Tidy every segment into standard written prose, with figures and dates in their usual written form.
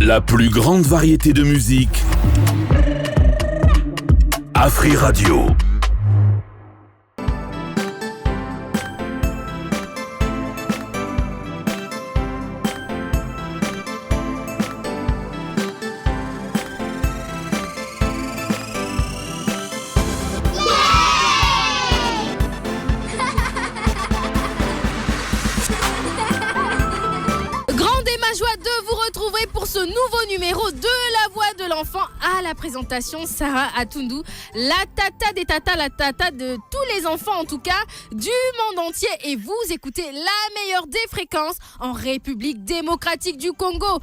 La plus grande variété de musique. Afri Radio. Pour ce nouveau numéro de La Voix de l'Enfant, à la présentation Sarah Atoundou, la tata des tatas, la tata de tous les enfants en tout cas, du monde entier. Et vous écoutez la meilleure des fréquences en République démocratique du Congo.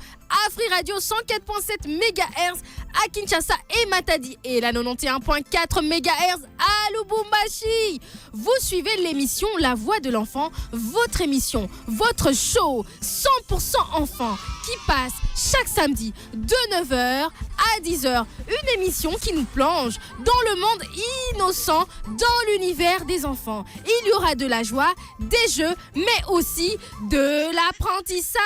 Afri Radio 104.7 MHz à Kinshasa et Matadi et la 91.4 MHz à Lubumbashi. Vous suivez l'émission La Voix de l'Enfant, votre émission, votre show 100% enfant qui passe chaque samedi de 9h à 10h. Une émission qui nous plonge dans le monde innocent, dans l'univers des enfants. Il y aura de la joie, des jeux, mais aussi de l'apprentissage.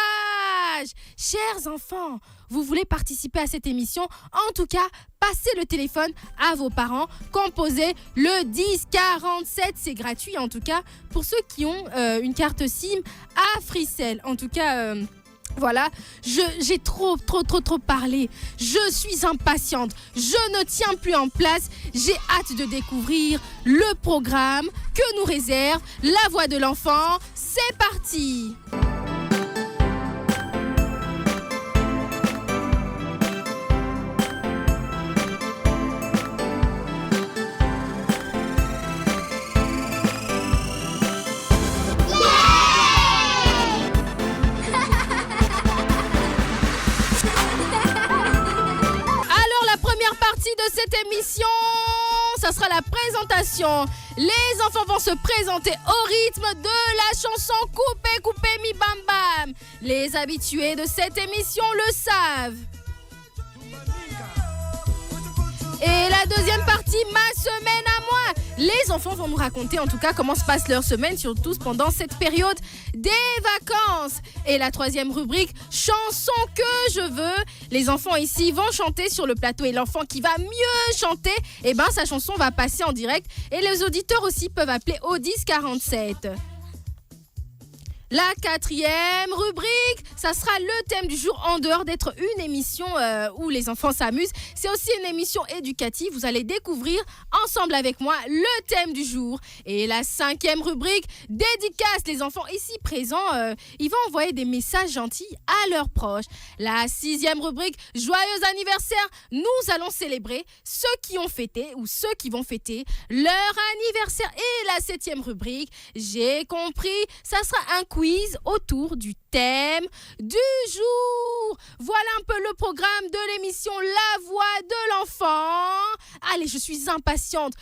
Chers enfants, vous voulez participer à cette émission? En tout cas, passez le téléphone à vos parents, composez le 10 47, c'est gratuit en tout cas pour ceux qui ont une carte SIM à Fricel. En tout cas, voilà, j'ai trop parlé. Je suis impatiente. Je ne tiens plus en place. J'ai hâte de découvrir le programme que nous réserve La Voix de l'Enfant. C'est parti! De cette émission, ça sera la présentation. Les enfants vont se présenter au rythme de la chanson Coupé Coupé Mi Bam Bam. Les habitués de cette émission le savent. Et la deuxième partie, ma semaine à moi. Les enfants vont nous raconter en tout cas comment se passe leur semaine, surtout pendant cette période des vacances. Et la troisième rubrique, chanson que je veux. Les enfants ici vont chanter sur le plateau et l'enfant qui va mieux chanter, eh ben sa chanson va passer en direct. Et les auditeurs aussi peuvent appeler au 10 47. La quatrième rubrique, ça sera le thème du jour en dehors d'être une émission où les enfants s'amusent. C'est aussi une émission éducative. Vous allez découvrir ensemble avec moi le thème du jour. Et la cinquième rubrique, dédicace. Les enfants ici présents, ils vont envoyer des messages gentils à leurs proches. La sixième rubrique, joyeux anniversaire. Nous allons célébrer ceux qui ont fêté ou ceux qui vont fêter leur anniversaire. Et la septième rubrique, j'ai compris, ça sera un quiz autour du thème du jour. Voilà un peu le programme de l'émission La Voix de l'Enfant. Allez, je suis impatiente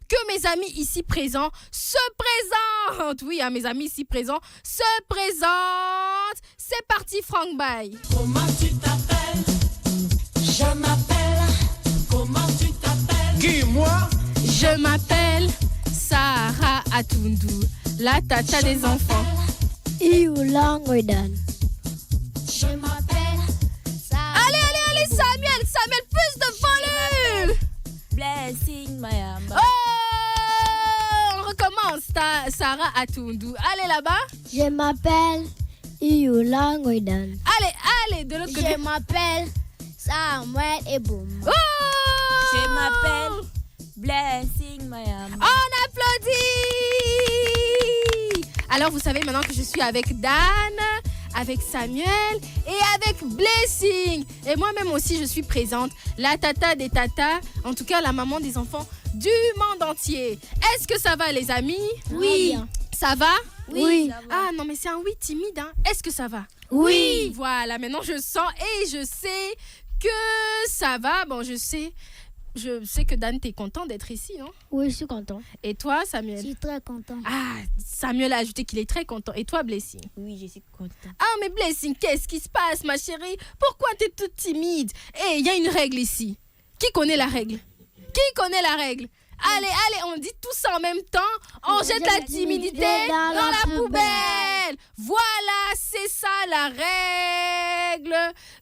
que mes amis ici présents se présentent. Oui, mes amis ici présents se présentent. C'est parti, Frank Bay. Comment tu t'appelles? Je m'appelle. Comment tu t'appelles? Qui, moi? Je m'appelle Sarah Atoundou, la tata des enfants. Iulangoidan. Je m'appelle Sarah. Allez, Samuel, plus de volume. Blessing Mayamba. Oh, on recommence, Sarah Atoundou. Allez là-bas. Je m'appelle Iulangoidan. Allez, de l'autre côté. Je m'appelle Samuel Eboum. Oh, Je m'appelle Blessing Mayamba. on applaudit. Alors, vous savez maintenant que je suis avec Dan, avec Samuel et avec Blessing. Et moi-même aussi, je suis présente. La tata des tatas, en tout cas la maman des enfants du monde entier. Est-ce que ça va, les amis? Oui. Ça va? Oui. Ah non, mais c'est un oui timide, hein. Est-ce que ça va? Oui. Voilà, maintenant je sens et je sais que ça va. Bon, je sais que Dan, t'es content d'être ici, non? Oui, je suis content. Et toi, Samuel? Je suis très content. Ah, Samuel a ajouté qu'il est très content. Et toi, Blessing? Oui, je suis content. Ah, mais Blessing, qu'est-ce qui se passe, ma chérie? Pourquoi t'es toute timide? Il y a une règle ici. Qui connaît la règle? Allez, on dit tout ça en même temps. On jette la timidité dans la poubelle. Voilà, c'est ça la règles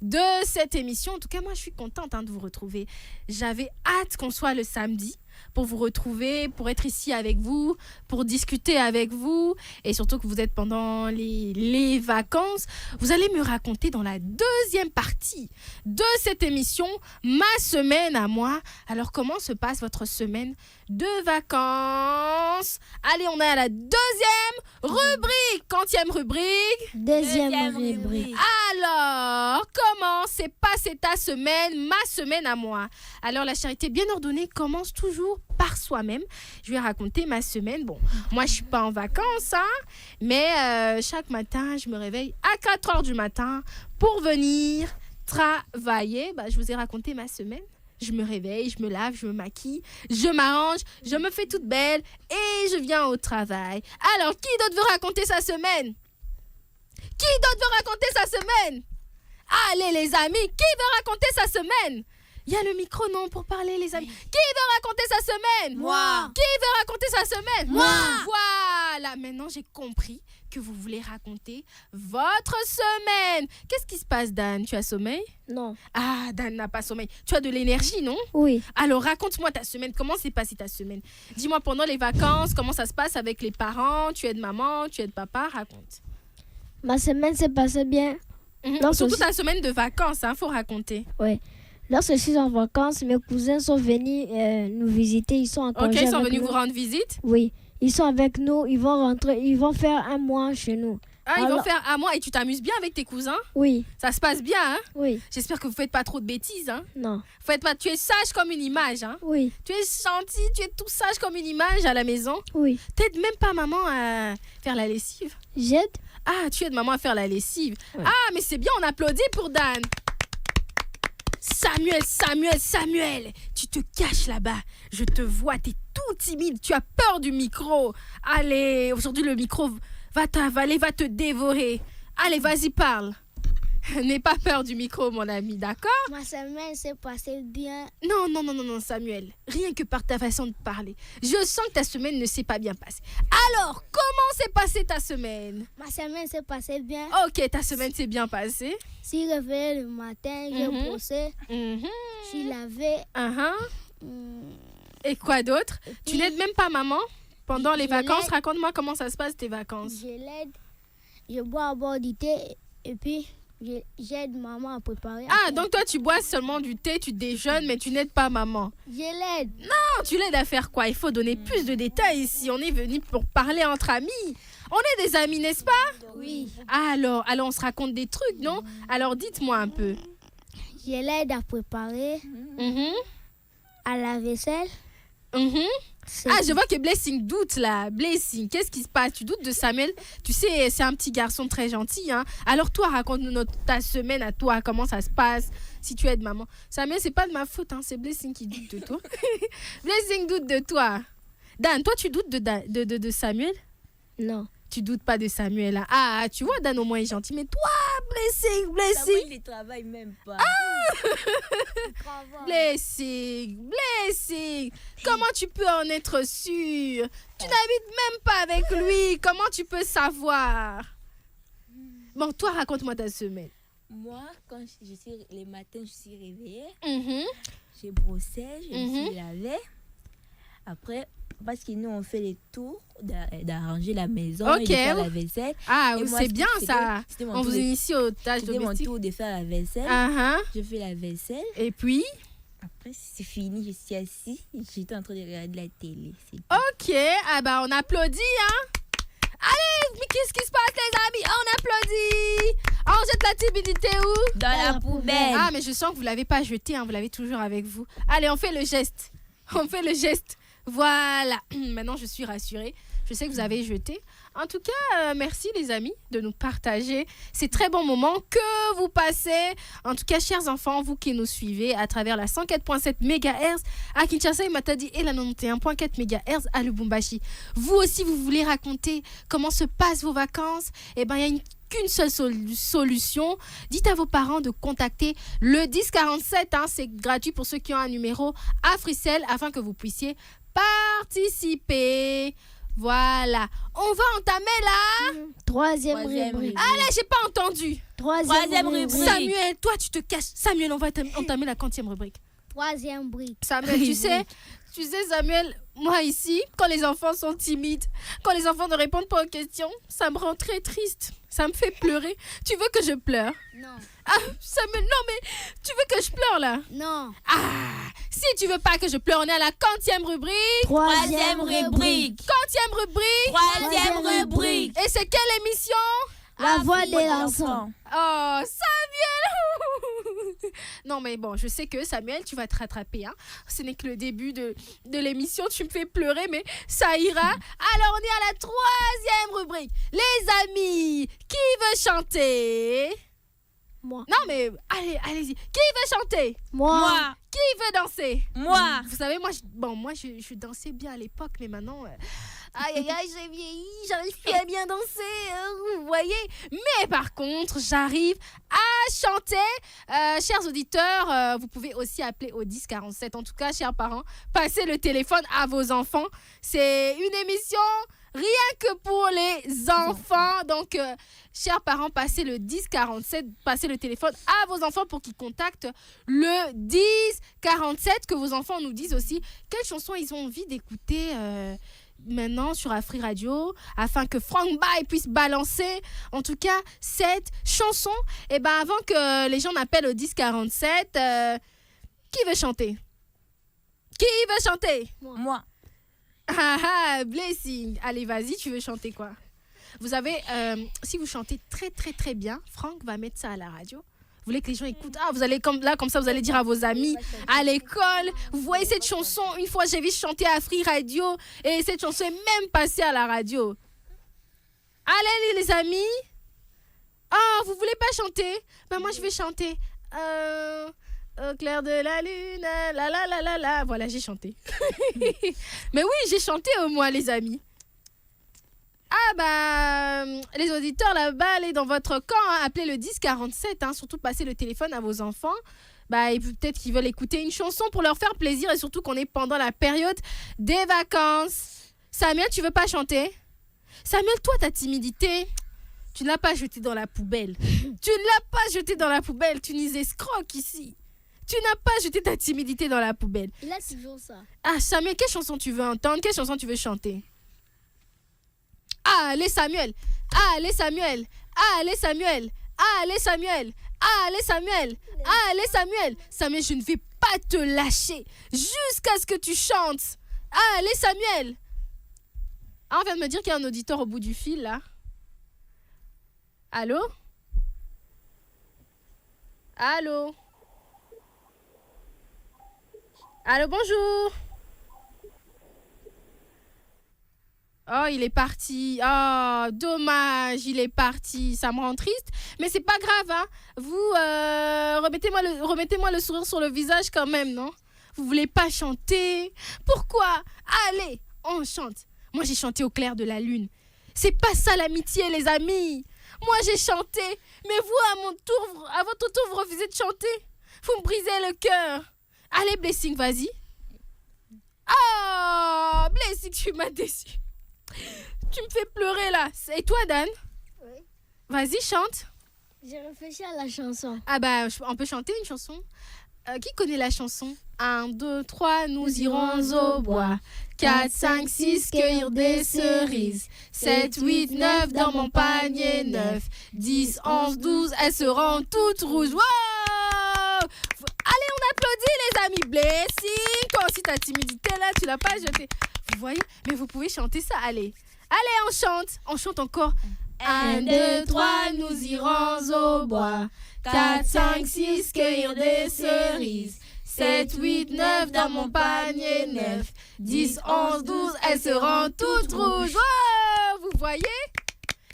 de cette émission. En tout cas, moi, je suis contente de vous retrouver. J'avais hâte qu'on soit le samedi pour vous retrouver, pour être ici avec vous, pour discuter avec vous. Et surtout que vous êtes pendant les vacances. Vous allez me raconter dans la deuxième partie de cette émission, ma semaine à moi. Alors, comment se passe votre semaine de vacances? Allez, on est à la deuxième rubrique. Quantième rubrique? Deuxième rubrique. Alors, comment s'est passée ta semaine, ma semaine à moi? Alors, la charité bien ordonnée commence toujours par soi-même. Je vais raconter ma semaine. Bon, moi, je suis pas en vacances, mais chaque matin, je me réveille à 4 heures du matin pour venir travailler. Je vous ai raconté ma semaine. Je me réveille, je me lave, je me maquille, je m'arrange, je me fais toute belle et je viens au travail. Alors, qui d'autre veut raconter sa semaine? Qui d'autre veut raconter sa semaine? Allez les amis, qui veut raconter sa semaine? Il y a le micro, non, pour parler les amis. Qui veut raconter sa semaine? Moi. Qui veut raconter sa semaine? Moi. Voilà, maintenant j'ai compris que vous voulez raconter votre semaine. Qu'est-ce qui se passe, Dan? Tu as sommeil? Non. Ah, Dan n'a pas sommeil. Tu as de l'énergie, non? Oui. Alors raconte-moi ta semaine. Comment s'est passée ta semaine? Dis-moi pendant les vacances, comment ça se passe avec les parents? Tu aides maman, tu aides papa? Raconte. Ma semaine s'est passée bien. Non, Surtout ceci- ta semaine de vacances, faut raconter. Oui. Lorsque je suis en vacances, mes cousins sont venus nous visiter. Ils sont en Ok, congé ils sont avec venus nous. vous rendre visite? Oui. Ils sont avec nous. Ils vont rentrer. Ils vont faire un mois chez nous. Ah, ils vont Alors- faire à moi et tu t'amuses bien avec tes cousins? Oui. Ça se passe bien, hein? Oui. J'espère que vous faites pas trop de bêtises, hein? Non. Faites pas, tu es sage comme une image, hein? Oui. Tu es gentil, tu es tout sage comme une image à la maison. Oui. T'aides même pas maman à faire la lessive. J'aide. Ah, tu aides maman à faire la lessive. Ouais. Ah, mais c'est bien, on applaudit pour Dan. Samuel, tu te caches là-bas. Je te vois, t'es tout timide, tu as peur du micro. Allez, aujourd'hui le micro va t'avaler, va te dévorer. Allez, vas-y, parle. N'aie pas peur du micro, mon ami, d'accord? Ma semaine s'est passée bien. Non, Samuel. Rien que par ta façon de parler. Je sens que ta semaine ne s'est pas bien passée. Alors, comment s'est passée ta semaine? Ma semaine s'est passée bien. Ok, ta semaine s'est bien passée. Je suis réveillée le matin, j'ai Mhm. brossé, Mhm. je suis lavée. Et quoi d'autre? Tu n'aides même pas maman pendant les Je vacances? l'aide. Raconte-moi comment ça se passe tes vacances. Je l'aide, je bois à boire du thé et puis j'aide maman à préparer. Ah, donc toi tu bois seulement du thé, tu déjeunes, mais tu n'aides pas maman. Je l'aide. Non, tu l'aides à faire quoi? Il faut donner plus de détails ici. On est venu pour parler entre amis. On est des amis, n'est-ce pas? Oui. Alors on se raconte des trucs, non? Alors dites-moi un peu. Je l'aide à préparer, Mhm. à la vaisselle. Mhm. C'est Ah, je vois que Blessing doute là. Blessing, qu'est-ce qui se passe? Tu doutes de Samuel? Tu sais, c'est un petit garçon très gentil, hein. Alors toi, raconte-nous ta semaine à toi, comment ça se passe, si tu aides maman. Samuel, c'est pas de ma faute, hein. C'est Blessing qui doute de toi. Blessing doute de toi. Dan, toi, tu doutes de Samuel? Non. Tu doutes pas de Samuel, hein. Ah, tu vois, Dan au moins est gentil, mais toi, Blessing. Il ne travaille même pas. Blessing, comment tu peux en être sûr? Tu n'habites même pas avec lui, comment tu peux savoir? Bon, toi, raconte-moi ta semaine. Moi, quand les matins, je suis réveillée, Mhm. j'ai brossé, je me Mhm. suis lavée. Après, parce que nous, on fait les tours d'arranger la maison Ok. et de faire la vaisselle. Ah, Et moi, c'est bien ça. C'était mon On tour vous de- initie aux tâches c'était mon domestiques. tour de faire la vaisselle. Ah, Je fais la vaisselle. et puis, Après, c'est fini, je suis assise. J'étais en train de regarder la télé. C'est tout. ok, ah bah on applaudit, hein. Allez, mais qu'est-ce qui se passe les amis? On applaudit. On jette la timidité où? Dans la poubelle. Ah, mais je sens que vous ne l'avez pas jeté, hein, vous l'avez toujours avec vous. Allez, on fait le geste. On fait le geste. Voilà. Maintenant, je suis rassurée. Je sais que vous avez jeté. En tout cas, merci les amis de nous partager ces très bons moments que vous passez. En tout cas, chers enfants, vous qui nous suivez à travers la 104.7 MHz à Kinshasa et Matadi et la 91.4 MHz à Lubumbashi. Vous aussi, vous voulez raconter comment se passent vos vacances? Eh bien, il y a qu'une seule solution. Dites à vos parents de contacter le 1047. C'est gratuit pour ceux qui ont un numéro Africell afin que vous puissiez participer. Voilà. On va entamer la... Troisième Troisième rubrique. Allez, j'ai pas entendu. Troisième rubrique. Samuel, toi, tu te caches. Samuel, on va entamer la 40e rubrique. Troisième brique. Samuel, tu sais, Samuel, moi ici, quand les enfants sont timides, quand les enfants ne répondent pas aux questions, ça me rend très triste. Ça me fait pleurer. Tu veux que je pleure? Non. Ah, Samuel, non mais tu veux que je pleure là? Non. Ah, si tu veux pas que je pleure, on est à la 40e rubrique. Troisième rubrique. 40e rubrique. Troisième rubrique. Et c'est quelle émission? La voix des enfants. Oh, Samuel! Non, mais bon, je sais que Samuel, tu vas te rattraper. Hein. Ce n'est que le début de l'émission. Tu me fais pleurer, mais ça ira. Alors, on est à la 3e rubrique. Les amis, qui veut chanter? Moi. Non, mais allez-y. Qui veut chanter? Moi. Qui veut danser? Moi. Vous savez, moi, je dansais bien à l'époque, mais maintenant... Aïe, j'ai vieilli, j'arrive plus à bien danser, vous voyez. Mais par contre, j'arrive à chanter. Chers auditeurs, vous pouvez aussi appeler au 10 47. En tout cas, chers parents, passez le téléphone à vos enfants. C'est une émission rien que pour les enfants. Donc, chers parents, passez le 10 47, passez le téléphone à vos enfants pour qu'ils contactent le 10 47. Que vos enfants nous disent aussi quelles chansons ils ont envie d'écouter maintenant sur Afri Radio, afin que Frank Bay puisse balancer en tout cas cette chanson. Et ben avant que les gens n'appellent au 10 47, qui veut chanter? Qui veut chanter? Moi. Blessing. Allez, vas-y, tu veux chanter quoi? Vous avez, si vous chantez très très très bien, Frank va mettre ça à la radio. Vous voulez que les gens écoutent? Ah, vous allez comme ça, vous allez dire à vos amis à l'école. Vous voyez cette chanson, une fois j'ai vu chanter à Free Radio et cette chanson est même passée à la radio. Allez les amis. Ah, vous voulez pas chanter? Ben moi je vais chanter. Au clair de la lune, la la la la la. Voilà, j'ai chanté. Mais oui, j'ai chanté au moins les amis. Ah bah, les auditeurs là-bas, allez dans votre camp, hein, appelez le 10 47, hein, surtout passez le téléphone à vos enfants. Bah, et peut-être qu'ils veulent écouter une chanson pour leur faire plaisir et surtout qu'on est pendant la période des vacances. Samuel, tu veux pas chanter? Samuel, toi, ta timidité, tu ne l'as pas jetée dans la poubelle. Tu ne l'as pas jetée dans la poubelle, tu nous escroques ici. Tu n'as pas jeté ta timidité dans la poubelle. Il a toujours ça. Ah, Samuel, quelle chanson tu veux entendre? Quelle chanson tu veux chanter? Allez Samuel, allez Samuel, allez Samuel, allez Samuel, allez Samuel, allez Samuel. Samuel, je ne vais pas te lâcher jusqu'à ce que tu chantes. Allez Samuel. Ah, on vient de me dire qu'il y a un auditeur au bout du fil là. Allô? Allô? Allô, bonjour. Oh, il est parti. Oh, dommage, il est parti. Ça me rend triste. Mais c'est pas grave, hein. Vous, remettez-moi le sourire sur le visage quand même, non? Vous voulez pas chanter? Pourquoi? Allez, on chante. Moi, j'ai chanté au clair de la lune. C'est pas ça l'amitié, les amis. Moi, j'ai chanté. Mais vous, à votre tour, vous refusez de chanter. Vous me brisez le cœur. Allez, Blessing, vas-y. Oh, Blessing, tu m'as déçu. Tu me fais pleurer là. Et toi, Dan? Oui. Vas-y, chante. J'ai réfléchi à la chanson. Ah bah, on peut chanter une chanson. Qui connaît la chanson? 1, 2, 3, nous irons au bois. 4, 5, 6, cueillir des cerises. 7, 8, 9, dans mon panier 9. 10, 11, 12, elles seront toutes rouges. Wow! Allez, on applaudit les amis. Blessing, toi aussi ta timidité là, tu l'as pas jetée. Vous voyez? Mais vous pouvez chanter ça, allez. Allez, on chante. On chante encore. 1, 2, 3, nous irons au bois. 4, 5, 6, cueillir des cerises. 7, 8, 9, dans mon panier 9. 10, 11, 12, elles seront toutes rouges. Oh, vous voyez?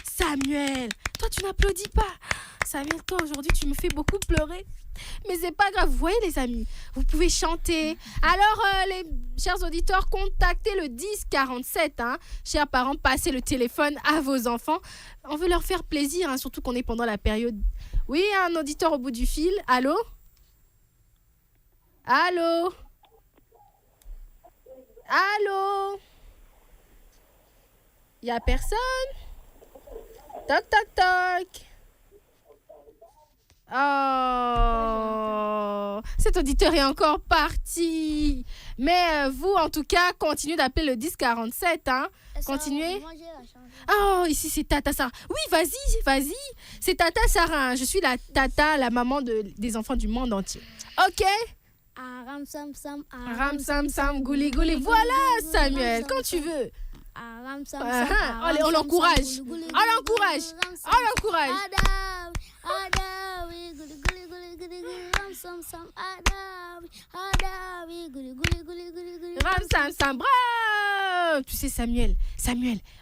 Samuel, toi tu n'applaudis pas. Samuel, toi aujourd'hui tu me fais beaucoup pleurer. Mais c'est pas grave, vous voyez les amis, vous pouvez chanter. Alors les chers auditeurs, contactez le 10 47, hein. Chers parents, passez le téléphone à vos enfants. On veut leur faire plaisir, hein, surtout qu'on est pendant la période. Oui, un auditeur au bout du fil. Allô? Allô? Allô? Il n'y a personne. Toc, toc, toc. Oh, cet auditeur est encore parti. Mais vous, en tout cas, continuez d'appeler le 1047. Hein. Continuez. Oh, ici, c'est Tata Sarah. Oui, vas-y. C'est Tata Sarah. Je suis la Tata, la maman des enfants du monde entier. OK? Aram sam sam, Ram sam sam, gouli gouli. Voilà, Samuel, quand tu veux. aram sam Ah, sam. ah, allez, on l'encourage. On l'encourage. Adawi, guli guli guli guli guli, ram sam sam. Adawi, guli guli guli guli guli. Ram sam sam, bravo. Tu sais, Samuel,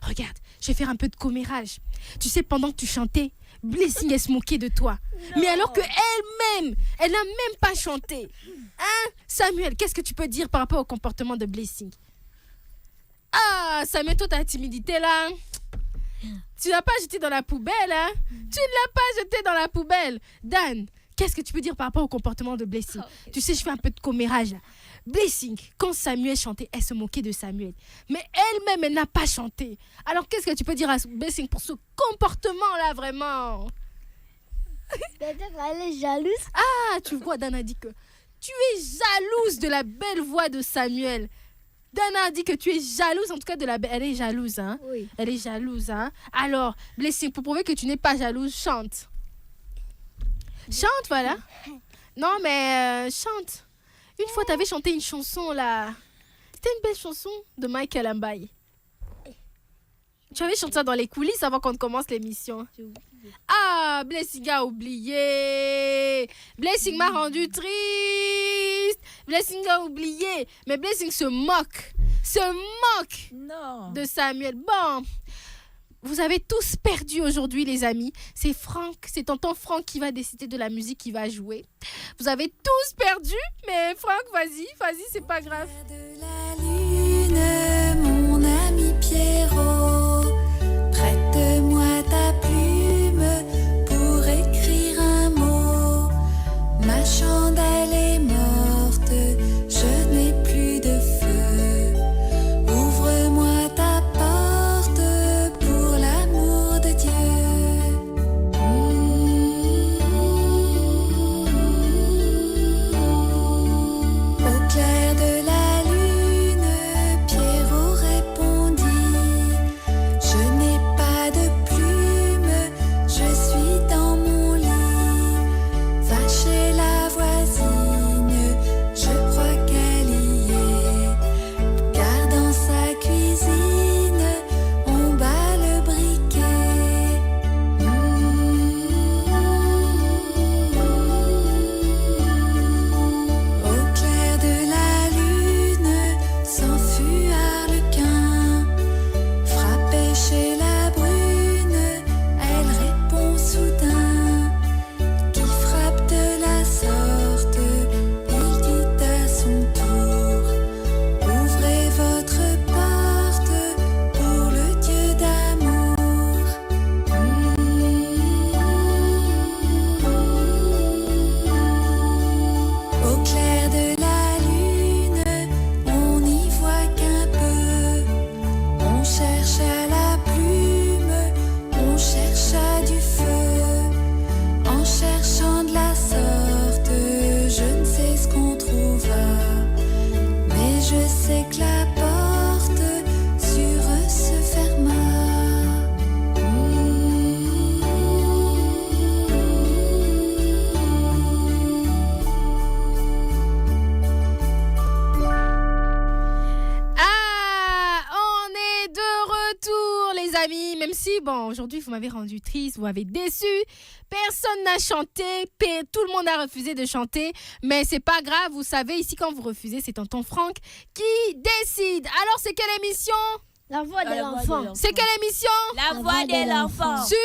regarde, je vais faire un peu de commérage. Tu sais, pendant que tu chantais, Blessing, elle se moquait de toi. Non. Mais alors que elle-même, elle n'a même pas chanté. Hein, Samuel, qu'est-ce que tu peux dire par rapport au comportement de Blessing? Ah, Samuel, toi, ta timidité là, tu l'as pas jeté dans la poubelle, hein? Tu ne l'as pas jeté dans la poubelle. Dan, qu'est-ce que tu peux dire par rapport au comportement de Blessing? Tu sais, je fais un peu de commérage là. Blessing, quand Samuel chantait, elle se moquait de Samuel. Mais elle-même, elle n'a pas chanté. Alors, qu'est-ce que tu peux dire à Blessing pour ce comportement-là, vraiment? Peut-être elle est jalouse. Ah, tu vois, Dana dit que tu es jalouse de la belle voix de Samuel. Dana dit que tu es jalouse, en tout cas de la belle. Elle est jalouse, hein? Oui. Elle est jalouse, hein? Alors, Blessing, pour prouver que tu n'es pas jalouse, chante. Chante, voilà. Non, mais chante. Une fois, tu avais chanté une chanson, là. C'était une belle chanson de Michael Ambaye. Tu avais chanté ça dans les coulisses avant qu'on commence l'émission. Ah, Blessing a oublié. Blessing m'a rendu triste. Blessing a oublié. Mais Blessing se moque. Non. De Samuel. Bon, vous avez tous perdu aujourd'hui, les amis. C'est tonton Franck qui va décider de la musique qui va jouer. Vous avez tous perdu, mais Franck, vas-y, c'est pas grave. De la lune, mon ami Pierrot, prête-moi ta plume pour écrire un mot. Ma chandelle est morte, je n'ai plus de feu. Ouvre-moi ta porte pour l'amour de Dieu. Au clair de la lune, Pierrot répondit: je n'ai pas de plume, je suis dans mon lit. Va chez la voisine, je crois qu'elle y est. Car dans sa cuisine, on bat le briquet. Au clair de la lune, sans fut Harlequin, frappé chez la brune, elle répond soudain. Qui frappe de la sorte, il dit à son tour: ouvrez votre porte pour le Dieu d'amour. Au clair de la lune, on n'y voit qu'un peu. On cherche à la plume, on cherche à du feu. En cherchant de la sorte, je ne sais ce qu'on trouvera. Mais je sais que la porte sur eux se ferma. Ah, on est de retour, les amis. Même si, bon, aujourd'hui, vous m'avez rendu triste, vous m'avez déçu. Personne n'a chanté, tout le monde a refusé de chanter. Mais c'est pas grave, vous savez, ici, quand vous refusez, c'est tonton Franck qui décide. Alors, c'est quelle émission? La voix de La voix de l'enfant. l'enfant. C'est quelle émission? La voix de l'enfant. Sur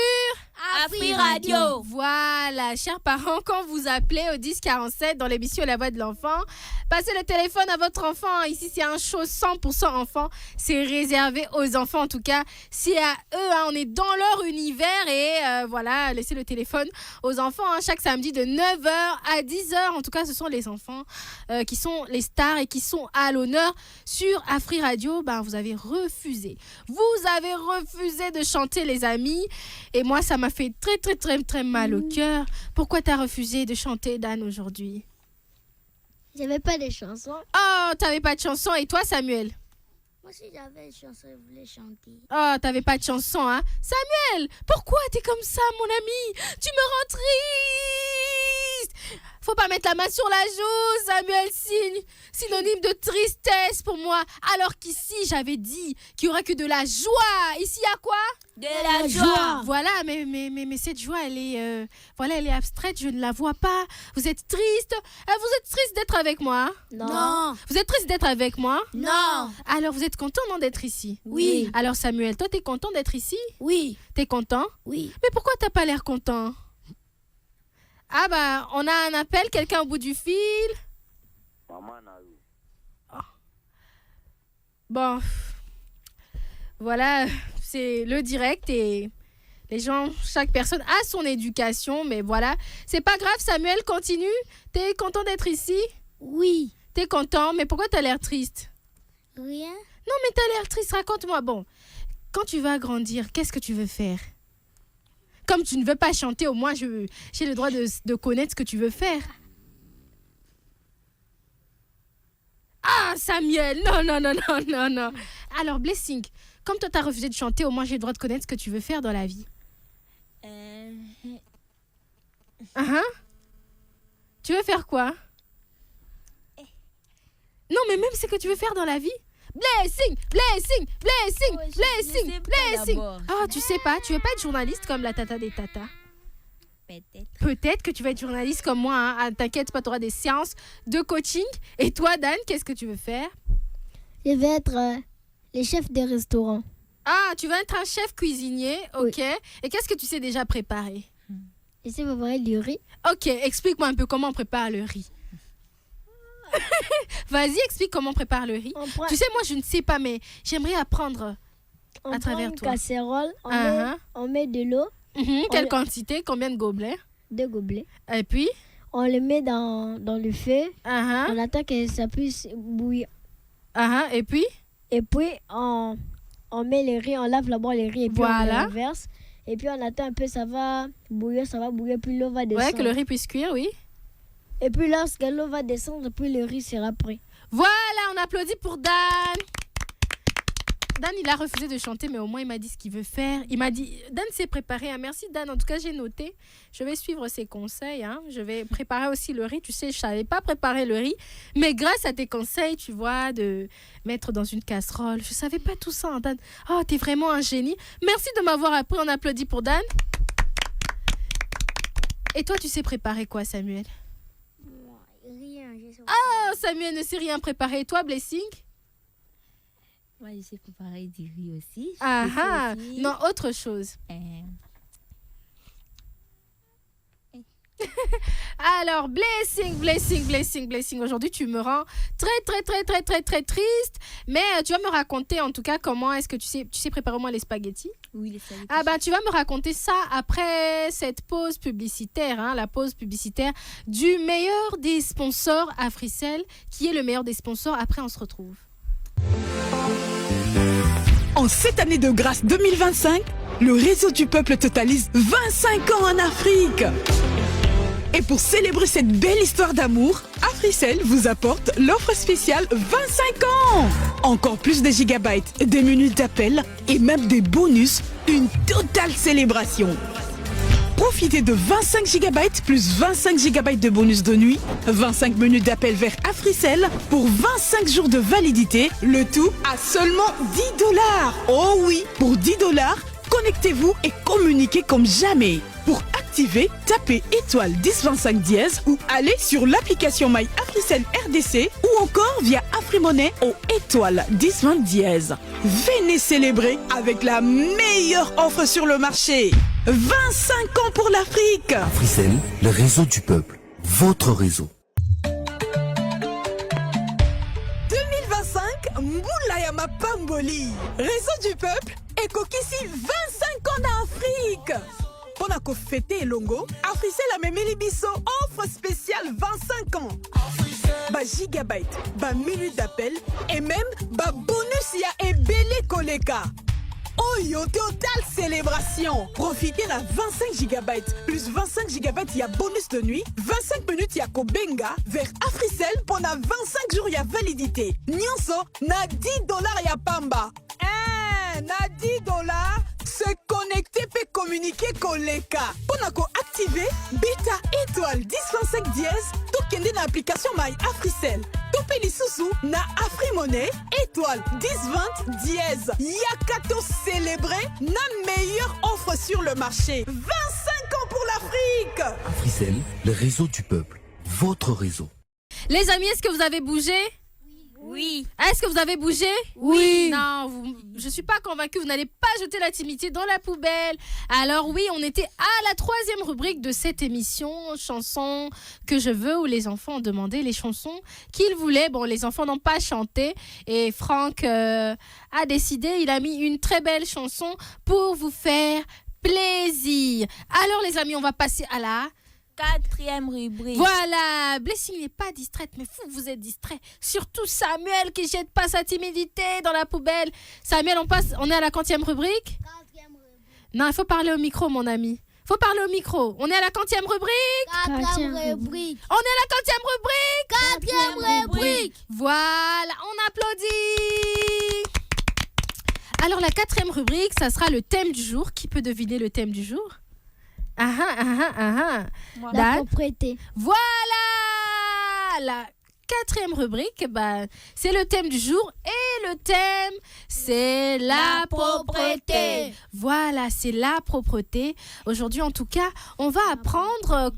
Afri Radio. Voilà, chers parents, quand vous appelez au 1047 dans l'émission La Voix de l'Enfant, passez le téléphone à votre enfant. Ici, c'est un show 100% enfant. C'est réservé aux enfants, en tout cas. C'est à eux, hein. On est dans leur univers et voilà, laissez le téléphone aux enfants. Hein. Chaque samedi de 9h à 10h, en tout cas, ce sont les enfants qui sont les stars et qui sont à l'honneur sur Afri Radio. Ben, vous avez refusé. Vous avez refusé de chanter, les amis. Et moi, ça m'a fait très, très, très, très mal au cœur. Pourquoi t'as refusé de chanter, Dan, aujourd'hui? J'avais pas de chansons. Oh, t'avais pas de chanson. Et toi, Samuel? Moi aussi, j'avais une chanson, je voulais chanter. Oh, t'avais pas de chanson, hein? Samuel, pourquoi t'es comme ça, mon ami? Tu me rends triste. Faut pas mettre la main sur la joue, Samuel, synonyme de tristesse pour moi. Alors qu'ici, j'avais dit qu'il y aurait que de la joie. Ici, il y a quoi? De la joie. Voilà, mais cette joie, elle est abstraite, je ne la vois pas. Vous êtes triste? Vous êtes triste d'être avec moi? Non. Vous êtes triste d'être avec moi? Non. Alors, vous êtes content, non, d'être ici? Oui. Alors, Samuel, toi, t'es content d'être ici? Oui. T'es content? Oui. Mais pourquoi t'as pas l'air content? Ah bah, on a un appel, quelqu'un au bout du fil. Bon, voilà, c'est le direct et les gens, chaque personne a son éducation, mais voilà. C'est pas grave, Samuel, continue. T'es content d'être ici? Oui. T'es content, mais pourquoi t'as l'air triste? Rien. Non, mais t'as l'air triste, raconte-moi. Bon, quand tu vas grandir, qu'est-ce que tu veux faire? Comme tu ne veux pas chanter, au moins j'ai le droit de connaître ce que tu veux faire. Ah, Samuel, non. Alors, Blessing, comme toi, tu as refusé de chanter, au moins j'ai le droit de connaître ce que tu veux faire dans la vie. Tu veux faire quoi? Non, mais même ce que tu veux faire dans la vie. Blessing. Oh, tu sais pas, tu veux pas être journaliste comme la tata des tatas? Peut-être que tu vas être journaliste comme moi, hein. Ah, t'inquiète pas, tu auras des séances de coaching. Et toi, Dan, qu'est-ce que tu veux faire? Je vais être le chef des restaurants. Ah, tu vas être un chef cuisinier, ok. Oui. Et qu'est-ce que tu sais déjà préparer? Je sais préparer du riz. Ok, explique-moi un peu comment on prépare le riz. Vas-y, explique comment on prépare le riz. Tu sais, moi, je ne sais pas, mais j'aimerais apprendre à travers toi. On prend une casserole, on met de l'eau. Quelle quantité? Combien de gobelets? 2 gobelets. Et puis? On le met dans le feu. On attend que ça puisse bouillir. Et puis? Et puis, on met le riz, on lave d'abord le riz et puis on le verse. Et puis, on attend un peu, ça va bouillir, puis l'eau va descendre. Ouais, que le riz puisse cuire, oui. Et puis lorsque l'eau va descendre, puis le riz sera prêt. Voilà, on applaudit pour Dan. Dan, il a refusé de chanter, mais au moins il m'a dit ce qu'il veut faire. Il m'a dit, Dan s'est préparé. Hein. Merci Dan, en tout cas j'ai noté. Je vais suivre ses conseils. Hein. Je vais préparer aussi le riz. Tu sais, je ne savais pas préparer le riz. Mais grâce à tes conseils, tu vois, de mettre dans une casserole. Je ne savais pas tout ça, hein, Dan. Oh, t'es vraiment un génie. Merci de m'avoir appris. On applaudit pour Dan. Et toi, tu sais préparer quoi, Samuel? Ah, Samuel ne sait rien préparer. Et toi, Blessing? Moi, je sais préparer du riz aussi. Aussi. Non, autre chose. Alors, Blessing. Aujourd'hui, tu me rends très triste. Mais tu vas me raconter, en tout cas, comment est-ce que tu sais préparer au moins les spaghettis? Oui, les spaghettis. Ah bah, tu vas me raconter ça après cette pause publicitaire, hein, la pause publicitaire du meilleur des sponsors Africell, qui est le meilleur des sponsors. Après, on se retrouve. En cette année de grâce 2025, le réseau du peuple totalise 25 ans en Afrique. Et pour célébrer cette belle histoire d'amour, Africell vous apporte l'offre spéciale 25 ans. Encore plus de gigabytes, des minutes d'appel et même des bonus, une totale célébration. Profitez de 25 gigabytes plus 25 gigabytes de bonus de nuit, 25 minutes d'appel vers Africell pour 25 jours de validité, le tout à seulement $10. Oh oui, pour $10, connectez-vous et communiquez comme jamais. Pour activer, tapez étoile 1025 dièse ou allez sur l'application My Africell RDC ou encore via AfriMoney au étoile 1020 dièse. Venez célébrer avec la meilleure offre sur le marché. 25 ans pour l'Afrique. Africell, le réseau du peuple. Votre réseau. 2025, Mboula ya Mapamboli. Réseau du peuple, Ekokisi 25 ans d'Afrique. Pour fêter Elongo, Africell a memeli biso offre spéciale 25 ans. Ba gigabyte, ba minute d'appel et même ba bonus ya ebele koleka. Oyo total célébration. Profitez la 25 gigabytes plus 25 gigabytes ya bonus de nuit, 25 minutes ya kobenga vers Africell pendant 25 jours ya validité. Nyonso na $10 ya pamba. Na $10. Se connecter peut communiquer koleka. Pour activer beta étoile 1025 dièse, tout kende na application My Africell. Tout peli sousou na AfriMonnaie étoile 1020 dièse. Yakato célébrer na meilleure offre sur le marché. 25 ans pour l'Afrique. Africell, le réseau du peuple. Votre réseau. Les amis, est-ce que vous avez bougé? Oui. Est-ce que vous avez bougé? Oui. Non, je suis pas convaincue. Vous n'allez pas jeter la timidité dans la poubelle. Alors oui, on était à la 3e rubrique de cette émission, chansons que je veux, où les enfants ont demandé les chansons qu'ils voulaient. Bon, les enfants n'ont pas chanté et Franck a décidé, il a mis une très belle chanson pour vous faire plaisir. Alors les amis, on va passer à la 4e rubrique. Voilà, Blessing n'est pas distraite, mais vous êtes distrait. Surtout Samuel qui jette pas sa timidité dans la poubelle. Samuel, on est à la 40e rubrique? 4e rubrique. Non, il faut parler au micro, mon ami. Faut parler au micro. On est à la 40e rubrique? 4e rubrique. On est à la 40e rubrique? 4e rubrique. Voilà, on applaudit. Alors, la 4e rubrique, ça sera le thème du jour. Qui peut deviner le thème du jour? La Dan? propriété. Voilà. La 4e rubrique, c'est le thème du jour. Et le thème, c'est la propreté. Voilà, c'est la propreté. Aujourd'hui, en tout cas, on va apprendre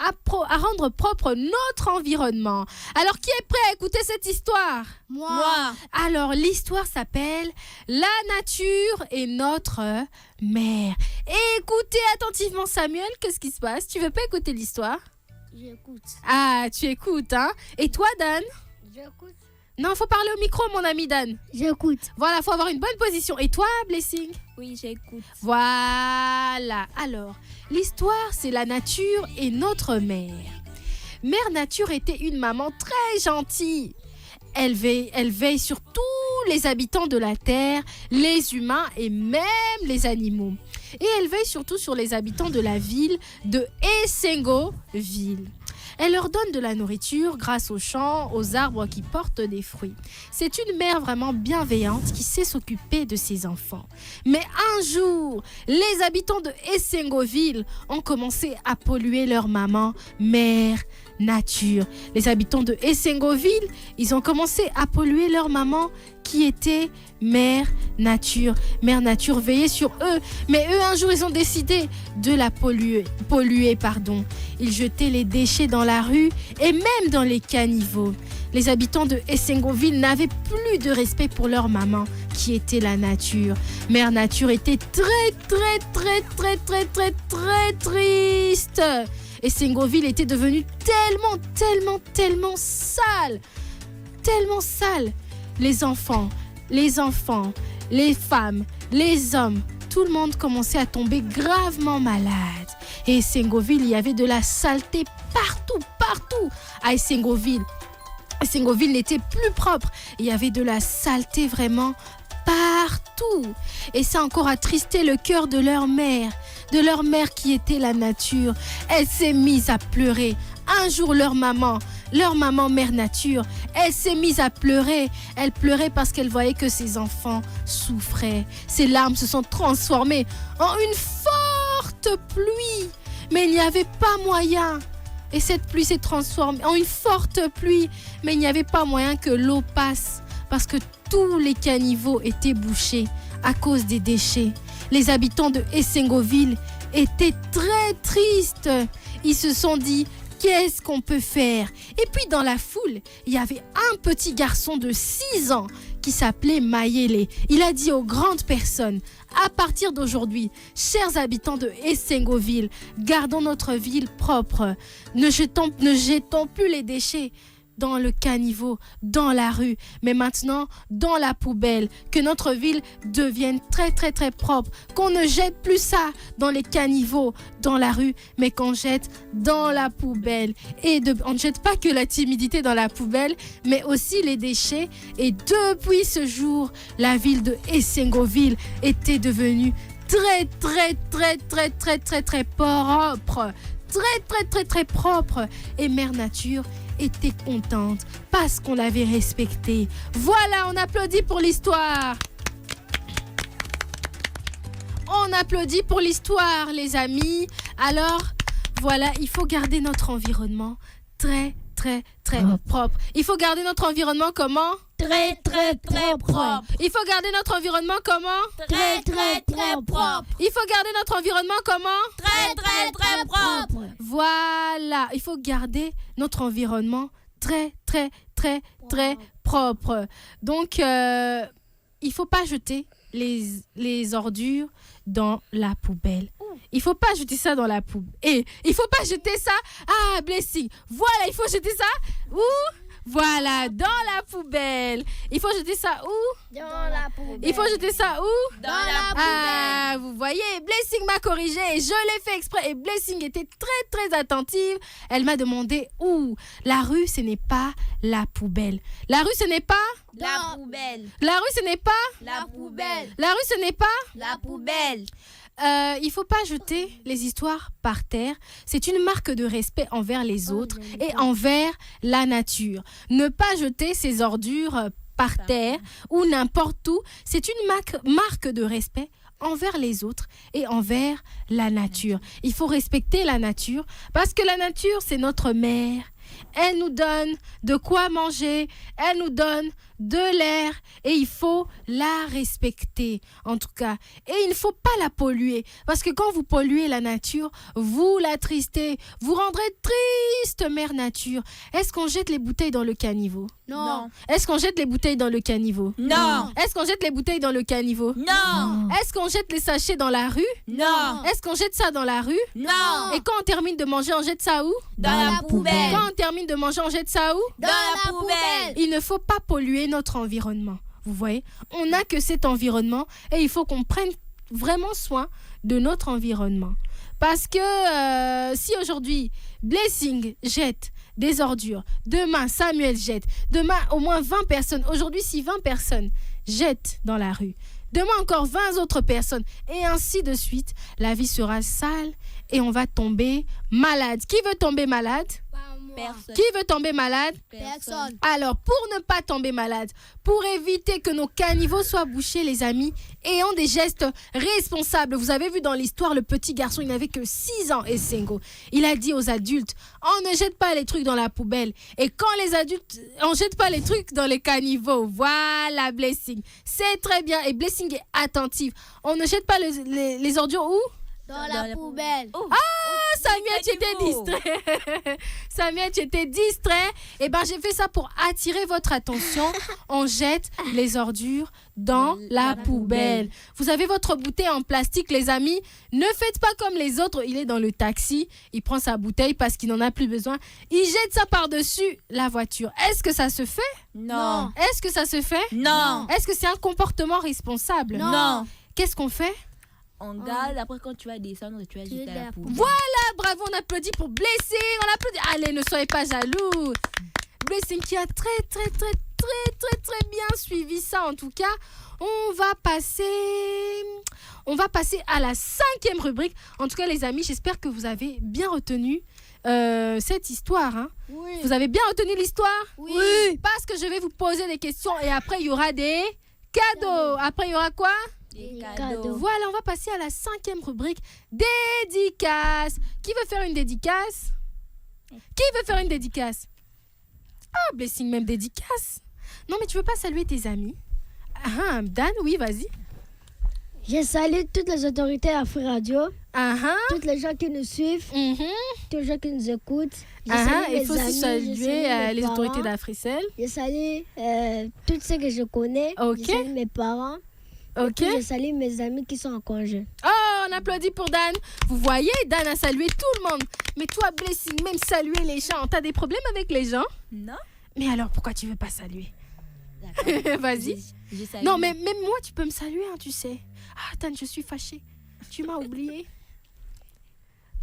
à rendre propre notre environnement. Alors, qui est prêt à écouter cette histoire? Moi. Alors, l'histoire s'appelle La nature est notre mère. Écoutez attentivement, Samuel, qu'est-ce qui se passe? Tu veux pas écouter l'histoire? J'écoute. Ah, tu écoutes, hein? Et toi, Dan? J'écoute. Non, faut parler au micro, mon ami Dan. J'écoute. Voilà, faut avoir une bonne position. Et toi, Blessing? Oui, j'écoute. Voilà. Alors, l'histoire, c'est la nature et notre mère. Mère Nature était une maman très gentille. Elle veille sur tous les habitants de la terre, les humains et même les animaux. Et elle veille surtout sur les habitants de la ville de Essengo-ville. Elle leur donne de la nourriture grâce aux champs, aux arbres qui portent des fruits. C'est une mère vraiment bienveillante qui sait s'occuper de ses enfants. Mais un jour, les habitants de Essengo-ville ont commencé à polluer leur maman, Mère Nature. Les habitants de Essengo-ville, ils ont commencé à polluer leur maman qui était Mère Nature. Mère Nature veillait sur eux, mais eux un jour ils ont décidé de la polluer. Ils jetaient les déchets dans la rue et même dans les caniveaux. Les habitants de Essengo-ville n'avaient plus de respect pour leur maman qui était la nature. Mère Nature était très triste. Essengo-ville était devenue tellement sale. Tellement sale. Les enfants, les femmes, les hommes, tout le monde commençait à tomber gravement malade. Et Essengo-ville, il y avait de la saleté partout. À Essengo-ville n'était plus propre. Il y avait de la saleté vraiment partout. Et ça a encore attristé le cœur de leur mère qui était la nature. Elle s'est mise à pleurer. Un jour, leur maman, Mère Nature, elle s'est mise à pleurer. Elle pleurait parce qu'elle voyait que ses enfants souffraient. Ses larmes se sont transformées en une forte pluie. Mais il n'y avait pas moyen. Et cette pluie s'est transformée en une forte pluie. Mais il n'y avait pas moyen que l'eau passe parce que tous les caniveaux étaient bouchés à cause des déchets. Les habitants de Essengo-ville étaient très tristes. Ils se sont dit: qu'est-ce qu'on peut faire? Et puis dans la foule, il y avait un petit garçon de 6 ans qui s'appelait Mayele. Il a dit aux grandes personnes: à partir d'aujourd'hui, chers habitants de Essengoville, gardons notre ville propre. Ne jetons plus les déchets dans le caniveau, dans la rue, mais maintenant dans la poubelle. Que notre ville devienne très très très propre. Qu'on ne jette plus ça dans les caniveaux, dans la rue, mais qu'on jette dans la poubelle. Et on ne jette pas que la timidité dans la poubelle, mais aussi les déchets. Et depuis ce jour, la ville de Essengoville était devenue très très très très très très très propre. Très très très très propre. Et Mère Nature était contente parce qu'on l'avait respectée. Voilà, on applaudit pour l'histoire. On applaudit pour l'histoire, les amis. Alors, voilà, il faut garder notre environnement très, très, très propre. Il faut garder notre environnement comment? Très, très, très propre. Il faut garder notre environnement comment? Très, très, très propre. Il faut garder notre environnement comment? Très, très, très propre. Voilà, il faut garder notre environnement très, très, très, très propre. Donc, il faut pas jeter les ordures dans la poubelle. Il faut pas jeter ça dans la poubelle. Et il faut pas jeter ça. Ah, Blessing. Voilà, il faut jeter ça où? Voilà, dans la poubelle. Il faut jeter ça où? Dans la poubelle. Il faut jeter ça où? Dans la poubelle. Ah, vous voyez, Blessing m'a corrigé et je l'ai fait exprès. Et Blessing était très, très attentive. Elle m'a demandé où? La rue, ce n'est pas la poubelle. La rue, ce n'est pas? La poubelle. La rue, ce n'est pas? La poubelle. La rue, ce n'est pas? La poubelle. Il faut pas jeter les histoires par terre. C'est une marque de respect envers les autres et envers la nature. Ne pas jeter ses ordures par terre ou n'importe où. C'est une marque de respect envers les autres et envers la nature. Il faut respecter la nature parce que la nature, c'est notre mère. Elle nous donne de quoi manger, elle nous donne de l'air et il faut la respecter en tout cas. Et il ne faut pas la polluer parce que quand vous polluez la nature, vous l'attristez, vous rendrez triste Mère Nature. Est-ce qu'on jette les bouteilles dans le caniveau? Non. Est-ce qu'on jette les bouteilles dans le caniveau? Non. Est-ce qu'on jette les bouteilles dans le caniveau? Non. Est-ce qu'on jette les sachets dans la rue? Non. Est-ce qu'on jette ça dans la rue? Non. Et quand on termine de manger, on jette ça où? Dans la poubelle. Quand on termine de manger, on jette ça où? Dans la poubelle. Il ne faut pas polluer notre environnement. Vous voyez, on n'a que cet environnement et il faut qu'on prenne vraiment soin de notre environnement. Parce que si aujourd'hui, Blessing jette des ordures, demain, Samuel jette, demain, au moins 20 personnes, aujourd'hui, si 20 personnes jettent dans la rue, demain encore 20 autres personnes, et ainsi de suite, la vie sera sale et on va tomber malade. Qui veut tomber malade? Personne. Qui veut tomber malade? Personne. Alors, pour ne pas tomber malade, pour éviter que nos caniveaux soient bouchés, les amis, ayons des gestes responsables. Vous avez vu dans l'histoire, le petit garçon, il n'avait que 6 ans, Essengo. Il a dit aux adultes, on ne jette pas les trucs dans la poubelle. Et quand les adultes, on ne jette pas les trucs dans les caniveaux. Voilà, Blessing. C'est très bien. Et Blessing est attentive. On ne jette pas les ordures où? Dans la poubelle. Ah, Samuel, tu étais distrait. Samuel, tu étais distrait. Eh bien, j'ai fait ça pour attirer votre attention. On jette les ordures dans la poubelle. Vous avez votre bouteille en plastique, les amis. Ne faites pas comme les autres. Il est dans le taxi. Il prend sa bouteille parce qu'il n'en a plus besoin. Il jette ça par-dessus la voiture. Est-ce que ça se fait? Non. Est-ce que ça se fait? Non. Est-ce que c'est un comportement responsable? Non. Qu'est-ce qu'on fait? On garde, après quand tu vas descendre, tu vas jeter à la poubelle. Voilà, bravo, on applaudit pour Blessing. On applaudit. Allez, ne soyez pas jaloux. Blessing qui a très, très, très, très, très, très bien suivi ça. En tout cas, on va passer à la 5e rubrique. En tout cas, les amis, j'espère que vous avez bien retenu cette histoire. Hein. Oui. Vous avez bien retenu l'histoire? Oui. Parce que je vais vous poser des questions et après, il y aura des cadeaux. Après, il y aura quoi? Des cadeaux. Voilà, on va passer à la 5e rubrique, dédicace. Qui veut faire une dédicace? Qui veut faire une dédicace? Ah, Blessing, même dédicace. Non, mais tu veux pas saluer tes amis? Ah, Dan, oui, vas-y. Je salue toutes les autorités Afri Radio, toutes les gens qui nous suivent, tous les gens qui nous écoutent. Il faut aussi saluer les autorités d'Africel. Je salue tous ceux que je connais. Je salue mes parents. Je salue mes amis qui sont en congé. Oh, on applaudit pour Dan. Vous voyez, Dan a salué tout le monde. Mais toi, Blessing, même saluer les gens, t'as des problèmes avec les gens? Non. Mais alors, pourquoi tu veux pas saluer? Vas-y. Je non, mais même moi, tu peux me saluer, hein, tu sais. Ah, Dan, je suis fâchée. Tu m'as oublié.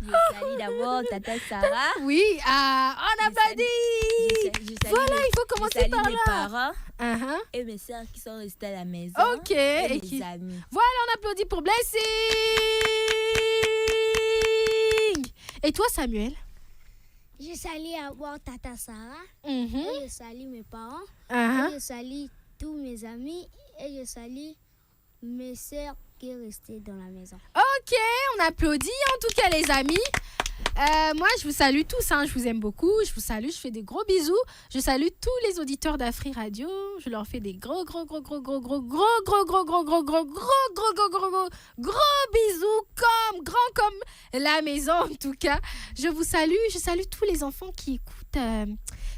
Je salue d'abord Tata Sarah. Oui, on applaudit. Voilà, il faut commencer par là. Mes parents et mes soeurs qui sont restées à la maison. Ok. Et mes amis. Voilà, on applaudit pour Blessing. Et toi, Samuel? Je salue d'abord Tata Sarah. Et je salue mes parents. Et je salue tous mes amis. Et je salue mes soeurs qui est resté dans la maison. Ok, on applaudit en tout cas les amis. Moi je vous salue tous, je vous aime beaucoup, je vous salue, je fais des gros bisous. Je salue tous les auditeurs d'Afri Radio, je leur fais des gros bisous comme la maison en tout cas. Je vous salue, je salue tous les enfants qui écoutent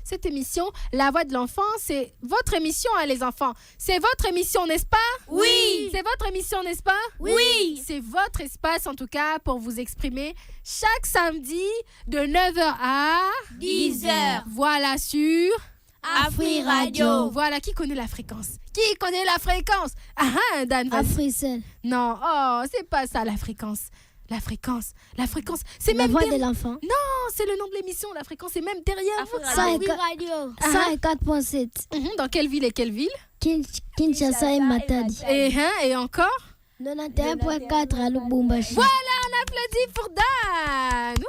cette émission, La Voix de l'Enfant. C'est votre émission, les enfants. C'est votre émission, n'est-ce pas? Oui. C'est votre émission, n'est-ce pas? Oui. C'est votre espace, en tout cas, pour vous exprimer chaque samedi de 9h à 10h. Voilà, sur Afri Radio. Voilà, qui connaît la fréquence? Qui connaît la fréquence? Dan, vas-y. Africell. Non, c'est pas ça, la fréquence. La fréquence, c'est La même Voix de l'Enfant. Non, c'est le nom de l'émission, la fréquence, c'est même derrière vous. Afri Radio. 104.7. Dans quelle ville et quelle ville? Kinshasa et Matadi. Et encore? 91.4 à Lubumbashi. Voilà, on applaudit pour Dan. Wouh!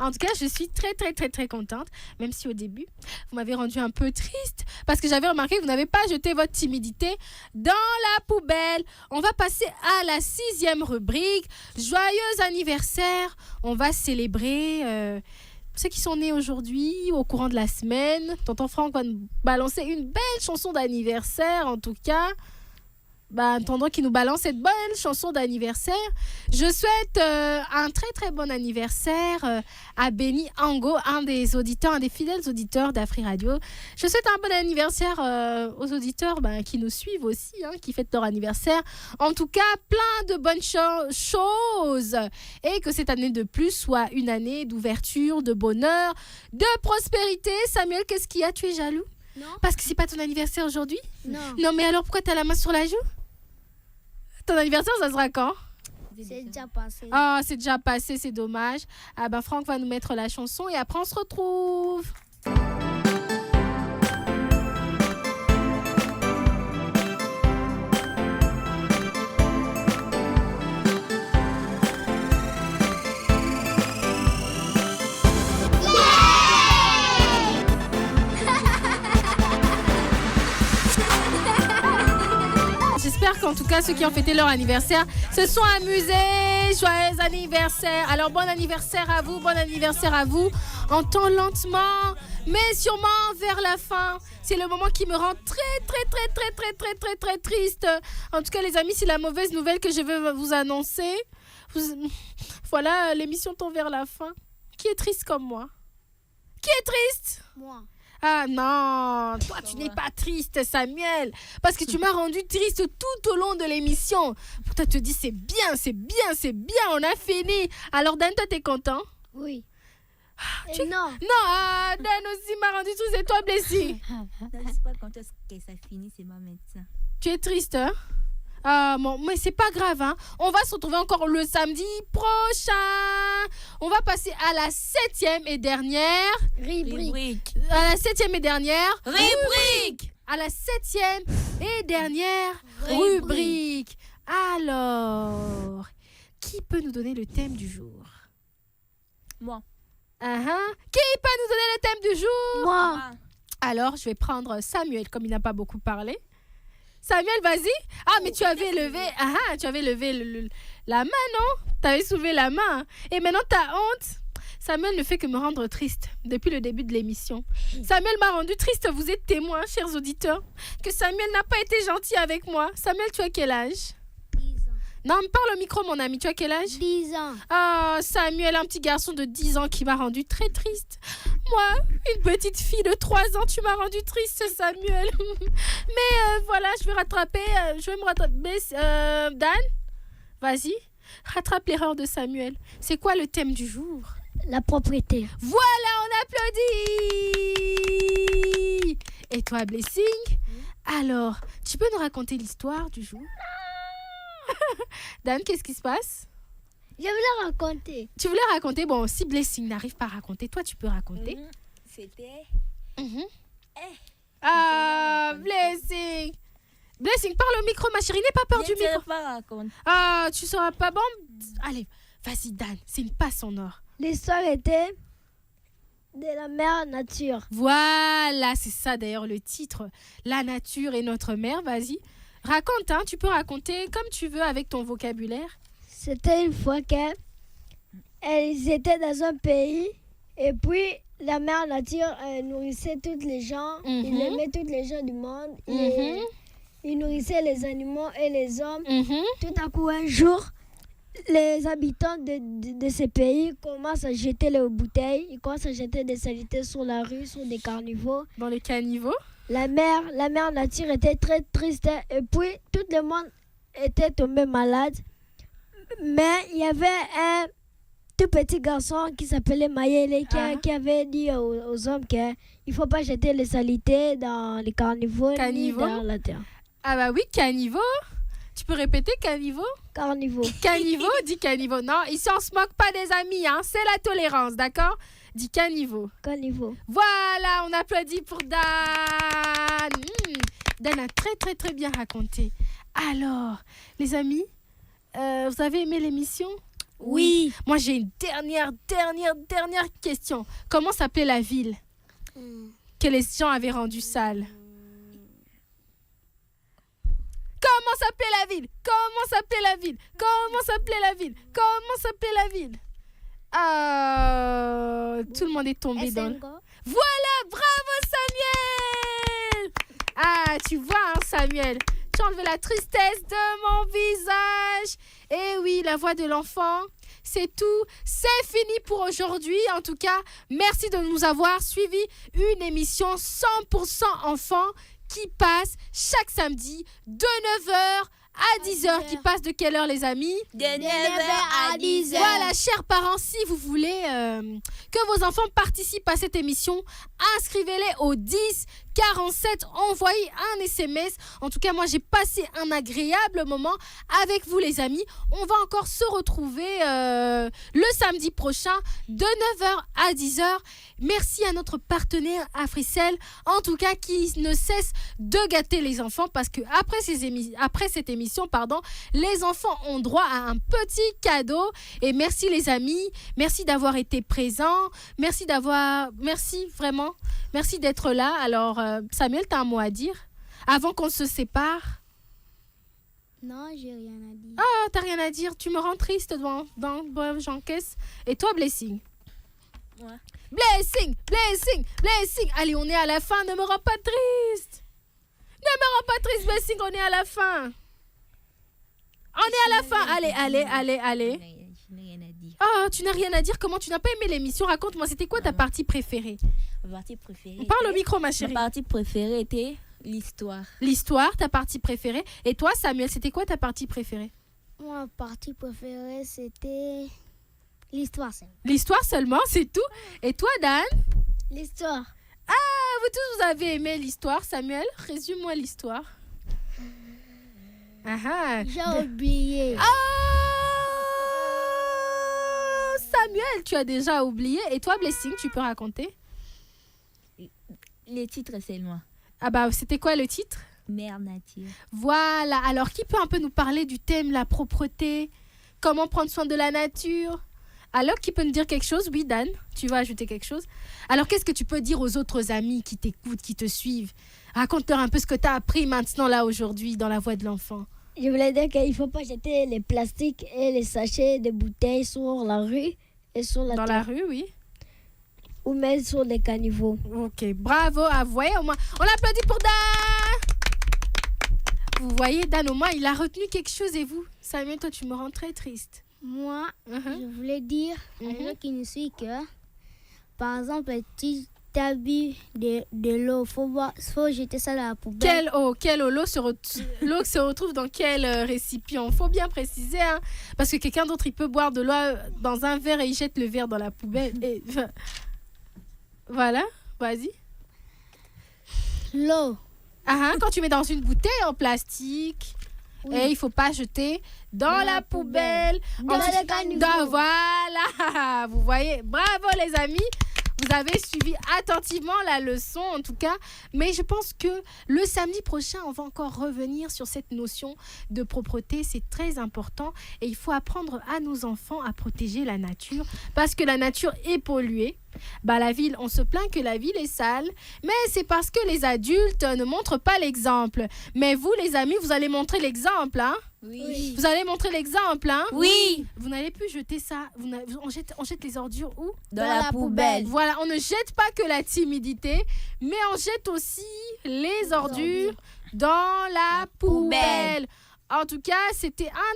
En tout cas, je suis très contente, même si au début, vous m'avez rendu un peu triste parce que j'avais remarqué que vous n'avez pas jeté votre timidité dans la poubelle. On va passer à la 6e rubrique. Joyeux anniversaire. On va célébrer ceux qui sont nés aujourd'hui, au courant de la semaine. Tonton Franck va nous balancer une belle chanson d'anniversaire, en tout cas. Attendant qu'il nous balance cette bonne chanson d'anniversaire, je souhaite un très bon anniversaire à Benny Ango, un des fidèles auditeurs d'Afri Radio. Je souhaite un bon anniversaire aux auditeurs qui nous suivent aussi, qui fêtent leur anniversaire. En tout cas, plein de bonnes choses et que cette année de plus soit une année d'ouverture, de bonheur, de prospérité. Samuel, qu'est-ce qu'il y a? Tu es jaloux? Non. Parce que c'est pas ton anniversaire aujourd'hui? Non. Non, mais alors pourquoi t'as la main sur la joue? Ton anniversaire, ça sera quand? C'est déjà passé. C'est déjà passé, c'est dommage. Franck va nous mettre la chanson et après on se retrouve. J'espère qu'en tout cas, ceux qui ont fêté leur anniversaire se sont amusés. Joyeux anniversaire. Alors, bon anniversaire à vous. On tend lentement, mais sûrement vers la fin. C'est le moment qui me rend très triste. En tout cas, les amis, c'est la mauvaise nouvelle que je veux vous annoncer. Voilà, l'émission tend vers la fin. Qui est triste comme moi? Qui est triste? Moi. Ah non, toi tu n'es pas triste, Samuel, parce que tu m'as rendu triste tout au long de l'émission. Pourtant tu te dis c'est bien, on a fini. Alors Dan, toi t'es content? Oui. Non, Dan aussi m'a rendu triste, et toi Blessing? Non, je suis pas contente que ça finisse, c'est moi maintenant. Tu es triste, hein? Bon, mais c'est pas grave, hein. On va se retrouver encore le samedi prochain. On va passer à la 7e et dernière rubrique. À la 7e et dernière rubrique. À la 7e et dernière rubrique. Alors, qui peut nous donner le thème du jour? Moi. Qui peut nous donner le thème du jour? Moi. Alors, je vais prendre Samuel, comme il n'a pas beaucoup parlé. Samuel, vas-y. Mais tu avais levé la main, non? Tu avais soulevé la main. Et maintenant, t'as honte. Samuel ne fait que me rendre triste depuis le début de l'émission. Samuel m'a rendu triste. Vous êtes témoins, chers auditeurs, que Samuel n'a pas été gentil avec moi. Samuel, tu as quel âge? 10 ans. Non, me parle au micro, mon ami. Tu as quel âge? 10 ans. Ah, Samuel, un petit garçon de 10 ans qui m'a rendu très triste. Moi, une petite fille de 3 ans, tu m'as rendu triste, Samuel. Mais voilà, je vais me rattraper. Dan, vas-y, rattrape l'erreur de Samuel. C'est quoi le thème du jour? La propriété. Voilà, on applaudit. Et toi, Blessing? Alors, tu peux nous raconter l'histoire du jour? Dan, qu'est-ce qui se passe? Je voulais raconter. Tu voulais raconter? Bon, si Blessing n'arrive pas à raconter, toi, tu peux raconter. C'était... Ah, Blessing! Blessing, parle au micro, ma chérie, n'aie pas peur du micro. Pas raconter. Ah, tu seras pas bon? Allez, vas-y, Dan, c'est une passe en or. L'histoire était de la mère nature. Voilà, c'est ça d'ailleurs le titre. La nature est notre mère, vas-y. Raconte, hein, tu peux raconter comme tu veux avec ton vocabulaire. C'était une fois qu'elles étaient dans un pays et puis la mère nature nourrissait toutes les gens. Il aimait toutes les gens du monde. Il nourrissait les animaux et les hommes. Tout à coup, un jour, les habitants de ces pays commencent à jeter leurs bouteilles. Ils commencent à jeter des saletés sur la rue, sur des caniveaux. Dans les caniveaux. La mère nature était très triste et puis tout le monde était tombé malade. Mais il y avait un tout petit garçon qui s'appelait Mayele qui avait dit aux hommes qu'il ne faut pas jeter les saletés dans les caniveaux ni dans la terre. Ah bah oui, caniveau. Tu peux répéter caniveau? Caniveau. Caniveau, dis caniveau. Non, ici on se moque pas des amis, hein. C'est la tolérance, d'accord? Dis caniveau. Caniveau. Voilà, on applaudit pour Dan. Dan a très très très bien raconté. Alors, les amis, vous avez aimé l'émission? Oui. Moi j'ai une dernière question. Comment s'appelait la ville que les gens avaient rendue sale? Comment s'appelait la ville? Comment s'appelait la ville? Comment s'appelait la ville? Comment s'appelait la ville? Ah, tout le monde est tombé dans le... Voilà, bravo Samuel! Ah, tu vois, hein, Samuel, tu as enlevé la tristesse de mon visage. Et oui, la voix de l'enfant, c'est tout. C'est fini pour aujourd'hui. En tout cas, merci de nous avoir suivi. Une émission 100% enfant qui passe chaque samedi de 9h à 10h. Qui passe de quelle heure, les amis? De 9h à 10h. Voilà, chers parents, si vous voulez que vos enfants participent à cette émission, inscrivez-les au 10 47, envoyez un SMS. En tout cas, moi, j'ai passé un agréable moment avec vous, les amis. On va encore se retrouver le samedi prochain de 9h à 10h. Merci à notre partenaire Africell, en tout cas, qui ne cesse de gâter les enfants parce que après cette émission, les enfants ont droit à un petit cadeau. Et merci, les amis. Merci d'avoir été présents. Merci vraiment. Merci d'être là. Alors, Samuel, tu as un mot à dire avant qu'on se sépare? Non, j'ai rien à dire. Ah, t'as rien à dire. Tu me rends triste j'encaisse. Et toi, Blessing? Ouais. Blessing. Allez, on est à la fin. Ne me rends pas triste. Ne me rends pas triste, Blessing. On est à la fin. Allez. Je n'ai rien à dire. Oh, tu n'as rien à dire? Comment tu n'as pas aimé l'émission? Raconte-moi, c'était quoi ta partie préférée? Ma partie préférée. Parle au micro, ma chérie. Ma partie préférée était l'histoire. L'histoire, ta partie préférée. Et toi, Samuel, c'était quoi ta partie préférée? Ma partie préférée, c'était l'histoire. L'histoire seulement, c'est tout? Et toi, Dan? L'histoire. Ah, vous tous, vous avez aimé l'histoire, Samuel? Résume-moi l'histoire. J'ai oublié. Samuel, tu as déjà oublié. Et toi, Blessing, tu peux raconter? Les titres seulement. Ah bah, c'était quoi le titre? Mère nature. Voilà. Alors, qui peut un peu nous parler du thème, la propreté? Comment prendre soin de la nature? Alors, qui peut nous dire quelque chose? Oui, Dan, tu vas ajouter quelque chose. Alors, qu'est-ce que tu peux dire aux autres amis qui t'écoutent, qui te suivent? Raconte-leur un peu ce que tu as appris maintenant, là, aujourd'hui, dans la voix de l'enfant. Je voulais dire qu'il ne faut pas jeter les plastiques et les sachets de bouteilles sur la rue. Et sur la Dans terre. la rue, oui. Ou même sur les caniveaux. Ok, bravo à vous. Voyez, au moins, on applaudit pour Dan. Vous voyez, Dan, au moins, il a retenu quelque chose. Et vous, Samuel, toi, tu me rends très triste. Moi, je voulais dire à ceux qui nous suivent que, par exemple, tu t'habilles de l'eau, faut jeter ça dans la poubelle. Quelle eau? L'eau se retrouve dans quel récipient? Faut bien préciser, hein, parce que quelqu'un d'autre, il peut boire de l'eau dans un verre et il jette le verre dans la poubelle. Et, voilà, vas-y. L'eau. Quand tu mets dans une bouteille en plastique, et il faut pas jeter dans la poubelle. Dans le caniveau. Voilà, vous voyez, bravo les amis. Vous avez suivi attentivement la leçon en tout cas, mais je pense que le samedi prochain, on va encore revenir sur cette notion de propreté. C'est très important et il faut apprendre à nos enfants à protéger la nature parce que la nature est polluée. La ville, on se plaint que la ville est sale, mais c'est parce que les adultes ne montrent pas l'exemple. Mais vous, les amis, vous allez montrer l'exemple, hein? Oui. Vous allez montrer l'exemple, hein? Oui. Vous n'allez plus jeter ça. On jette les ordures où? Dans la poubelle. Voilà, on ne jette pas que la timidité, mais on jette aussi les ordures dans la poubelle. En tout cas, c'était un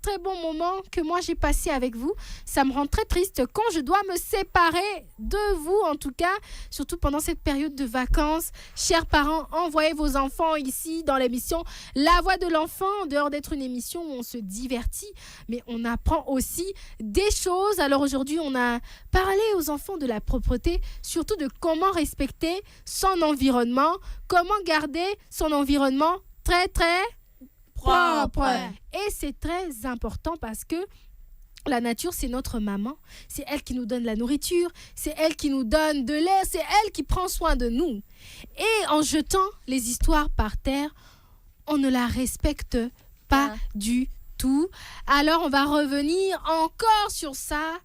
très bon moment que moi j'ai passé avec vous. Ça me rend très triste quand je dois me séparer de vous, en tout cas, surtout pendant cette période de vacances. Chers parents, envoyez vos enfants ici dans l'émission La Voix de l'Enfant, en dehors d'être une émission où on se divertit, mais on apprend aussi des choses. Alors aujourd'hui, on a parlé aux enfants de la propreté, surtout de comment respecter son environnement, comment garder son environnement très propre. Et c'est très important parce que la nature, c'est notre maman. C'est elle qui nous donne la nourriture. C'est elle qui nous donne de l'air. C'est elle qui prend soin de nous. Et en jetant les histoires par terre, on ne la respecte pas du tout. Alors, on va revenir encore sur ça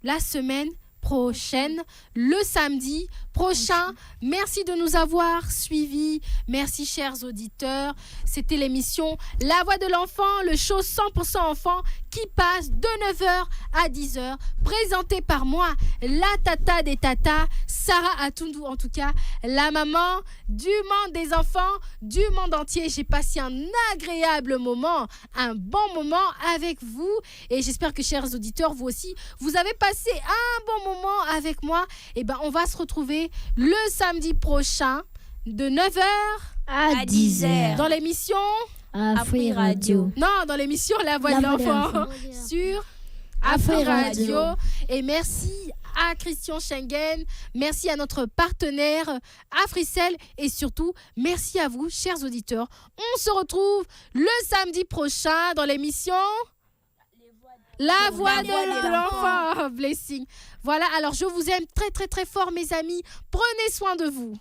la semaine prochaine, le samedi prochain. Merci de nous avoir suivis. Merci, chers auditeurs. C'était l'émission La Voix de l'Enfant, le show 100% enfant qui passe de 9h à 10h, présenté par moi, la tata des tatas, Sarah Atundou, en tout cas, la maman du monde des enfants, du monde entier. J'ai passé un agréable moment, un bon moment avec vous. Et j'espère que, chers auditeurs, vous aussi, vous avez passé un bon moment avec moi. Et on va se retrouver le samedi prochain de 9h à 10h dans l'émission Afri Radio. Non, dans l'émission La Voix de l'Enfant sur Afri Radio. Et merci à Christian Schengen, merci à notre partenaire Africell et surtout merci à vous, chers auditeurs. On se retrouve le samedi prochain dans l'émission La Voix de l'Enfant. Blessing. Voilà, alors je vous aime très fort mes amis. Prenez soin de vous.